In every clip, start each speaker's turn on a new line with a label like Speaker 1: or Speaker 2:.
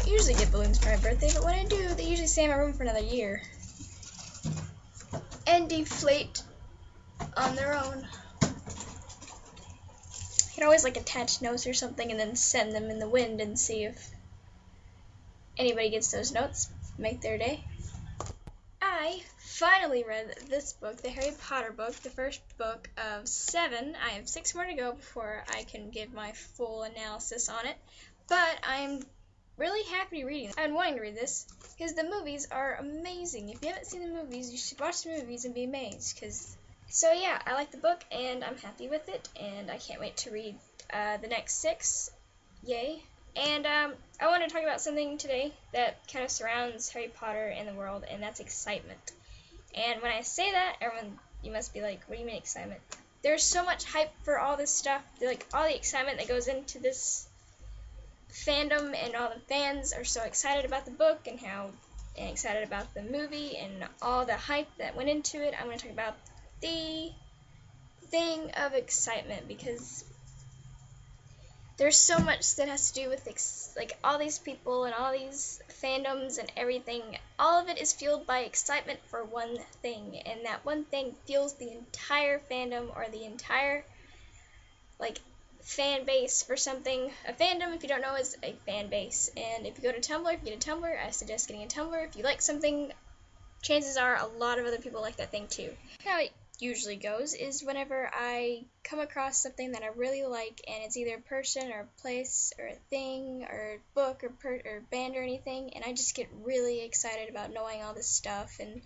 Speaker 1: don't usually get balloons for my birthday, but when I do, they usually stay in my room for another year and deflate on their own. You can always like attach notes or something and then send them in the wind and see if anybody gets those notes. Make their day. I finally read this book, the Harry Potter book, the first book of 7. I have 6 more to go before I can give my full analysis on it, but I'm really happy reading it. I've been wanting to read this because the movies are amazing. If you haven't seen the movies, you should watch the movies and be amazed. So yeah, I like the book and I'm happy with it, and I can't wait to read the next 6. Yay. And I want to talk about something today that kind of surrounds Harry Potter and the world, and that's excitement. And when I say that, everyone, you must be like, what do you mean excitement? There's so much hype for all this stuff, like all the excitement that goes into this fandom, and all the fans are so excited about the book and excited about the movie and all the hype that went into it. I'm going to talk about the thing of excitement, because there's so much that has to do with like all these people and all these fandoms and everything. All of it is fueled by excitement for one thing, and that one thing fuels the entire fandom or the entire like fan base for something. A fandom, if you don't know, is a fan base. And if you go to Tumblr, if you get a Tumblr, I suggest getting a Tumblr. If you like something, chances are a lot of other people like that thing too. How it usually goes is whenever I come across something that I really like, and it's either a person or a place or a thing or a book or band or anything, and I just get really excited about knowing all this stuff. And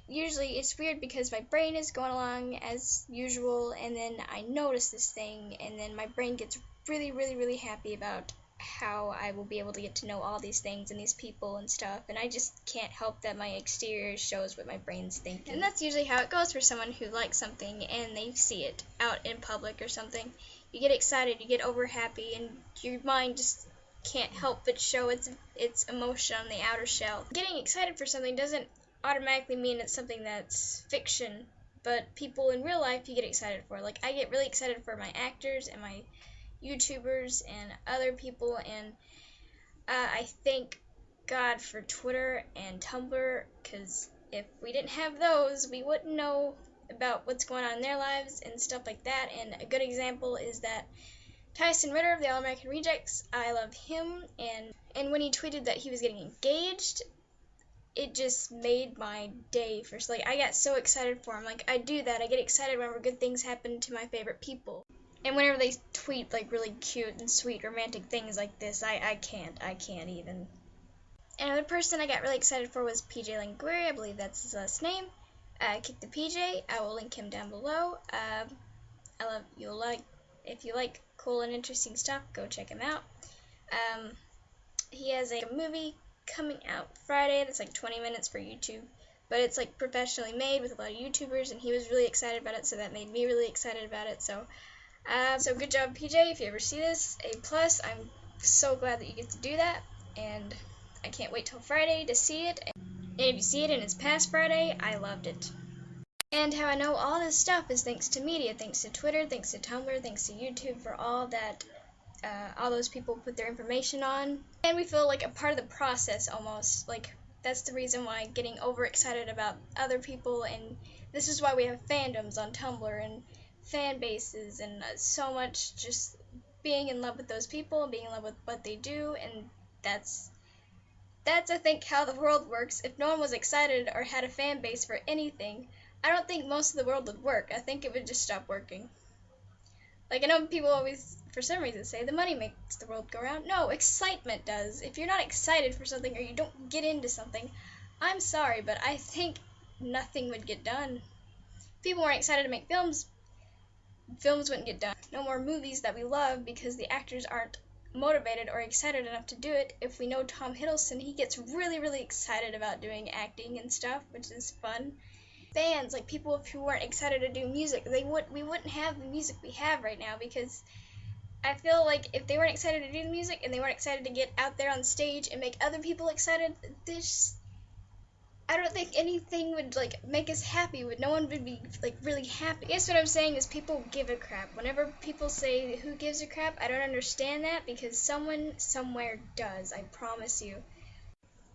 Speaker 1: usually it's weird because my brain is going along as usual, and then I notice this thing, and then my brain gets really, really, really happy about how I will be able to get to know all these things and these people and stuff, and I just can't help that my exterior shows what my brain's thinking. And that's usually how it goes for someone who likes something and they see it out in public or something. You get excited, you get over happy, and your mind just can't help but show its emotion on the outer shell. Getting excited for something doesn't automatically mean it's something that's fiction, but people in real life you get excited for. Like, I get really excited for my actors and my YouTubers and other people, and I thank God for Twitter and Tumblr, because if we didn't have those, we wouldn't know about what's going on in their lives and stuff like that. And a good example is that Tyson Ritter of the All American Rejects, I love him, and when he tweeted that he was getting engaged, it just made my day. Like, I got so excited for him. Like, I do that. I get excited whenever good things happen to my favorite people. And whenever they tweet like really cute and sweet romantic things like this, I can't even. Another person I got really excited for was PJ Languiri. I believe that's his last name. Kick the PJ. I will link him down below. If you like cool and interesting stuff, go check him out. He has a movie coming out Friday that's like 20 minutes for YouTube, but it's like professionally made with a lot of YouTubers, and he was really excited about it, so that made me really excited about it. So good job, PJ. If you ever see this, A+. I'm so glad that you get to do that, and I can't wait till Friday to see it. And if you see it and it's past Friday, I loved it. And how I know all this stuff is thanks to media, thanks to Twitter, thanks to Tumblr, thanks to YouTube for all that, all those people put their information on. And we feel like a part of the process almost. Like, that's the reason why getting overexcited about other people, and this is why we have fandoms on Tumblr and fan bases, and so much just being in love with those people, being in love with what they do. And that's I think how the world works. If no one was excited or had a fan base for anything, I don't think most of the world would work. I think it would just stop working. Like, I know people always, for some reason, say the money makes the world go round. No, excitement does. If you're not excited for something, or you don't get into something, I'm sorry, but I think nothing would get done. If people weren't excited to make films wouldn't get done. No more movies that we love because the actors aren't motivated or excited enough to do it. If we know Tom Hiddleston, he gets really, really excited about doing acting and stuff, which is fun. Fans, like people who weren't excited to do music, we wouldn't have the music we have right now, because I feel like if they weren't excited to do the music and they weren't excited to get out there on stage and make other people excited, I don't think anything would like make us happy. No one would be like really happy. I guess what I'm saying is people give a crap. Whenever people say who gives a crap, I don't understand that because someone somewhere does. I promise you.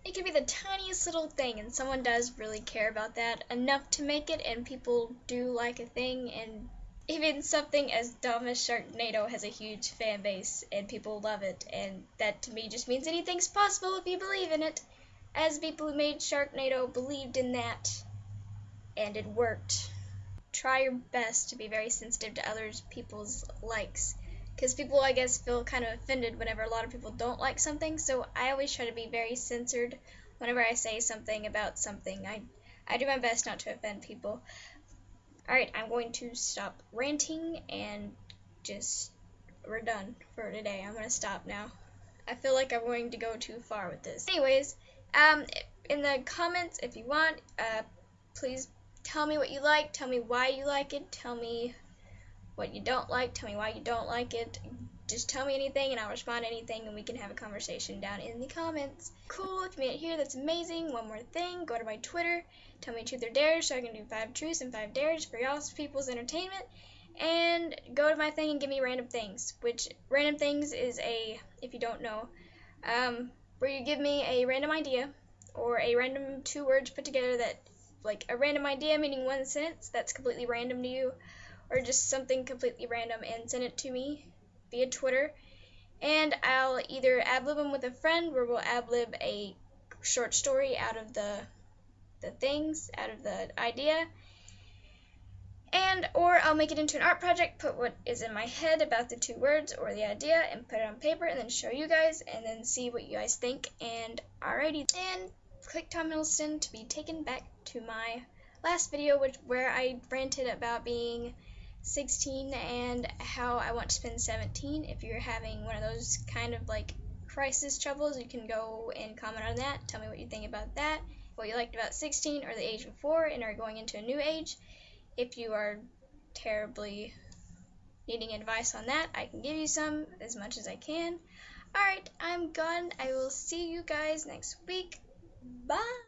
Speaker 1: It could be the tiniest little thing, and someone does really care about that enough to make it, and people do like a thing, and even something as dumb as Sharknado has a huge fan base, and people love it, and that to me just means anything's possible if you believe in it, as people who made Sharknado believed in that, and it worked. Try your best to be very sensitive to other people's likes, because people, I guess, feel kind of offended whenever a lot of people don't like something, so I always try to be very censored whenever I say something about something. I do my best not to offend people. Alright, I'm going to stop ranting and we're done for today. I'm going to stop now. I feel like I'm going to go too far with this. Anyways, in the comments, if you want, please tell me what you like, tell me why you like it, tell me what you don't like, tell me why you don't like it. Just tell me anything and I'll respond to anything and we can have a conversation down in the comments. Cool, if you made it here, that's amazing. One more thing, go to my Twitter, tell me truth or dares so I can do 5 truths and 5 dares for y'all people's entertainment. And go to my thing and give me random things, which random things is if you don't know, where you give me a random idea or a random 2 words put together that, like a random idea meaning 1 sentence that's completely random to you, or just something completely random, and send it to me via Twitter, and I'll either ad-lib them with a friend where we'll ad-lib a short story out of the idea, or I'll make it into an art project, put what is in my head about the 2 words or the idea and put it on paper and then show you guys and then see what you guys think. And alrighty, and click Tom Hiddleston to be taken back to my last video where I ranted about being 16 and how I want to spend 17. If you're having one of those kind of like crisis troubles, you can go and comment on that. Tell me what you think about that, what you liked about 16 or the age before and are going into a new age. If you are terribly needing advice on that, I can give you some as much as I can. Alright, I'm gone. I will see you guys next week. Bye!